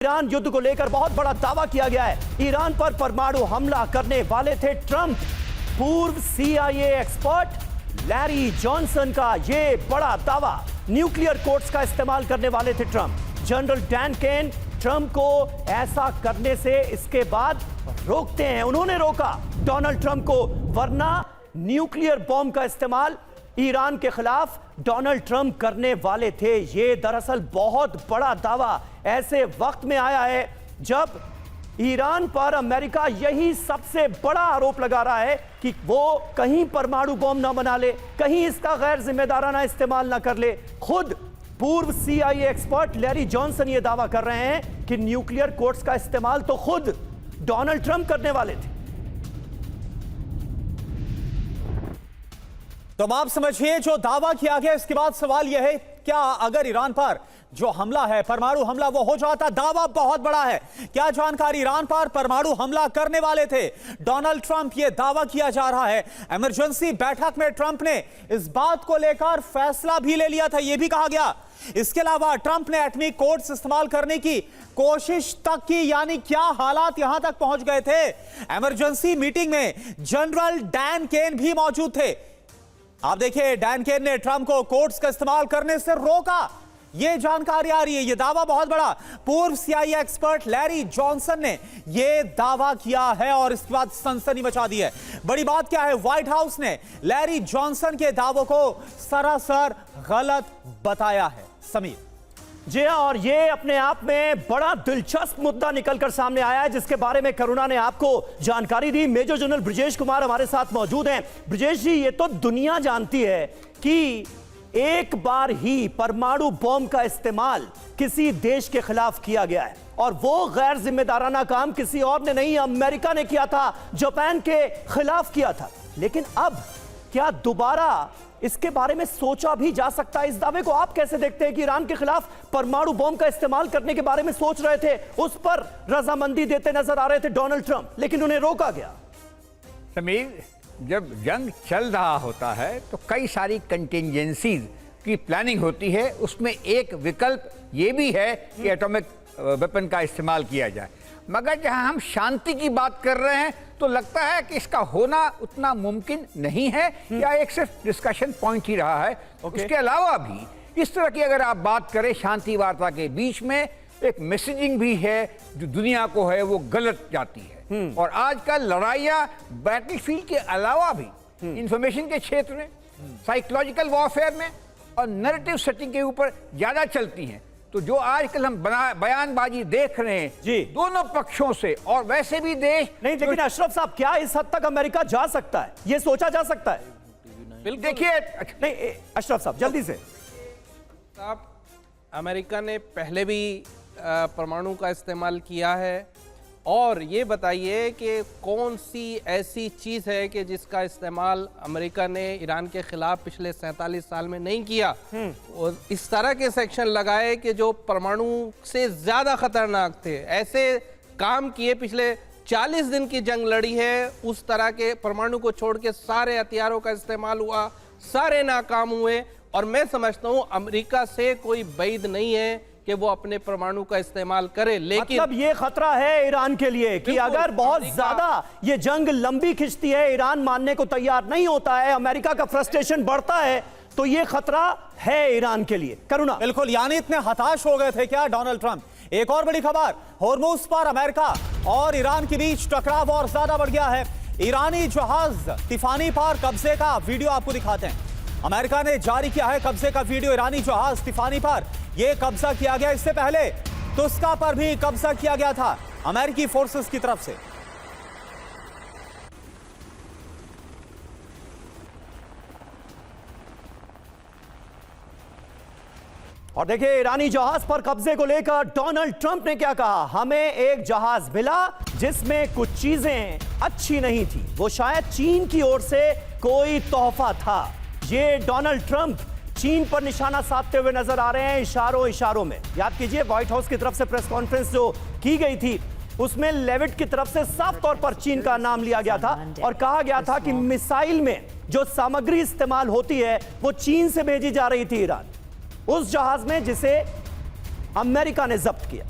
Iran युद्ध को लेकर बहुत बड़ा दावा किया गया है। ईरान पर परमाणु हमला करने वाले थे ट्रंप। पूर्व CIA एक्सपर्ट लैरी जॉनसन का यह बड़ा दावा। न्यूक्लियर कोड्स का इस्तेमाल करने वाले थे Trump. General Dan Caine Trump को ऐसा करने से इसके बाद रोकते हैं। उन्होंने रोका डोनाल्ड ट्रंप को, वरना न्यूक्लियर बॉम्ब का इस्तेमाल ईरान के खिलाफ डोनाल्ड ट्रंप करने वाले थे। यह दरअसल बहुत बड़ा दावा ऐसे वक्त में आया है जब ईरान पर अमेरिका यही सबसे बड़ा आरोप लगा रहा है कि वो कहीं परमाणु बॉम्ब ना बना ले, कहीं इसका गैर जिम्मेदाराना इस्तेमाल ना कर ले। खुद पूर्व CIA एक्सपर्ट लैरी जॉनसन ये दावा कर रहे हैं कि न्यूक्लियर कोड्स का इस्तेमाल तो खुद डोनाल्ड ट्रंप करने वाले थे। तो आप समझिए, जो दावा किया गया इसके बाद सवाल यह है, क्या अगर ईरान पर जो हमला है, परमाणु हमला, वो हो जाता? दावा बहुत बड़ा है। क्या जानकारी? ईरान पर परमाणु हमला करने वाले थे डोनाल्ड ट्रंप, यह दावा किया जा रहा है। इमरजेंसी बैठक में ट्रंप ने इस बात को लेकर फैसला भी ले लिया था, यह भी कहा गया। इसके अलावा ट्रंप ने एटॉमिक कोड्स इस्तेमाल करने की कोशिश तक की। यानी क्या हालात यहां तक पहुंच गए थे। इमरजेंसी मीटिंग में जनरल डैन केन भी मौजूद थे। आप देखिए, डैन केन ने ट्रंप को कोड्स का इस्तेमाल करने से रोका। यह जानकारी आ रही है, यह दावा बहुत बड़ा। पूर्व CIA एक्सपर्ट लैरी जॉनसन ने यह दावा किया है और इसके बाद सनसनी मचा दी है। बड़ी बात क्या है, व्हाइट हाउस ने लैरी जॉनसन के दावों को सरासर गलत बताया है। समीर जी हां, और ये अपने आप में बड़ा दिलचस्प मुद्दा निकलकर सामने आया है, जिसके बारे में करुणा ने आपको जानकारी दी। मेजर जनरल ब्रजेश कुमार हमारे साथ मौजूद हैं। ब्रजेश जी, ये तो दुनिया जानती है कि एक बार ही परमाणु बॉम्ब का इस्तेमाल किसी देश के खिलाफ किया गया है, और वो गैर जिम्मेदाराना काम किसी और ने नहीं, अमेरिका ने किया था, जापान के खिलाफ किया था। लेकिन अब क्या दोबारा इसके बारे में सोचा भी जा सकता है? इस दावे को आप कैसे देखते हैं कि ईरान के खिलाफ परमाणु बॉम्ब का इस्तेमाल करने के बारे में सोच रहे थे, उस पर रजामंदी देते नजर आ रहे थे डोनाल्ड ट्रंप, लेकिन उन्हें रोका गया? समीर, जब जंग चल रहा होता है तो कई सारी कंटिंजेंसीज की प्लानिंग होती है। उसमें एक विकल्प ये भी है कि एटॉमिक वेपन का इस्तेमाल किया जाए। मगर जहां हम शांति की बात कर रहे हैं तो लगता है कि इसका होना उतना मुमकिन नहीं है, या एक सिर्फ डिस्कशन पॉइंट ही रहा है। उसके अलावा भी इस तरह की अगर आप बात करें, शांति वार्ता के बीच में एक मैसेजिंग भी है जो दुनिया को है वो गलत जाती है। और आजकल लड़ाइयाँ बैटलफील्ड के अलावा भी इंफॉर्मेशन के क्षेत्र में, साइकोलॉजिकल वॉरफेयर में और नैरेटिव सेटिंग के ऊपर ज्यादा चलती हैं। तो जो आजकल हम बयानबाजी देख रहे हैं जी, दोनों पक्षों से, और वैसे भी देश नहीं, लेकिन अशरफ साहब, क्या इस हद तक अमेरिका जा सकता है? यह सोचा जा सकता है? बिल्कुल। देखिए, नहीं अशरफ साहब, जल्दी से। साहब, अमेरिका ने पहले भी परमाणु का इस्तेमाल किया है, और ये बताइए कि कौन सी ऐसी चीज़ है कि जिसका इस्तेमाल अमेरिका ने ईरान के खिलाफ पिछले 47 साल में नहीं किया, और इस तरह के सेक्शन लगाए कि जो परमाणु से ज़्यादा खतरनाक थे। ऐसे काम किए, पिछले 40 दिन की जंग लड़ी है, उस तरह के परमाणु को छोड़ के सारे हथियारों का इस्तेमाल हुआ, सारे नाकाम हुए। और मैं समझता हूँ अमेरिका से कोई बैद नहीं है कि वो अपने परमाणु का इस्तेमाल करे। लेकिन मतलब ये खतरा है ईरान के लिए कि अगर बहुत ज्यादा ये जंग लंबी खिंचती है, ईरान मानने को तैयार नहीं होता है, अमेरिका का फ्रस्ट्रेशन बढ़ता है, तो ये खतरा है ईरान के लिए। करुणा? बिल्कुल, यानी इतने हताश हो गए थे क्या डोनाल्ड ट्रंप? एक और बड़ी खबर, होर्मुज पर अमेरिका और ईरान के बीच टकराव और ज्यादा बढ़ गया है। ईरानी जहाज तिफानी पर कब्जे का वीडियो आपको दिखाते हैं। अमेरिका ने जारी किया है कब्जे का वीडियो। ईरानी जहाज तिफानी पर यह कब्जा किया गया। इससे पहले तुस्का पर भी कब्जा किया गया था अमेरिकी फोर्सेस की तरफ से। और देखिए, ईरानी जहाज पर कब्जे को लेकर डोनाल्ड ट्रंप ने क्या कहा? हमें एक जहाज मिला जिसमें कुछ चीजें अच्छी नहीं थी, वो शायद चीन की ओर से कोई तोहफा था। ये डोनाल्ड ट्रंप चीन पर निशाना साधते हुए नजर आ रहे हैं, इशारों में। याद कीजिए, व्हाइट हाउस की तरफ से प्रेस कॉन्फ्रेंस जो की गई थी, उसमें लेविट की तरफ से साफ तौर पर चीन का नाम लिया गया था और कहा गया था कि मिसाइल में जो सामग्री इस्तेमाल होती है वो चीन से भेजी जा रही थी ईरान, उस जहाज में जिसे अमेरिका ने जब्त किया।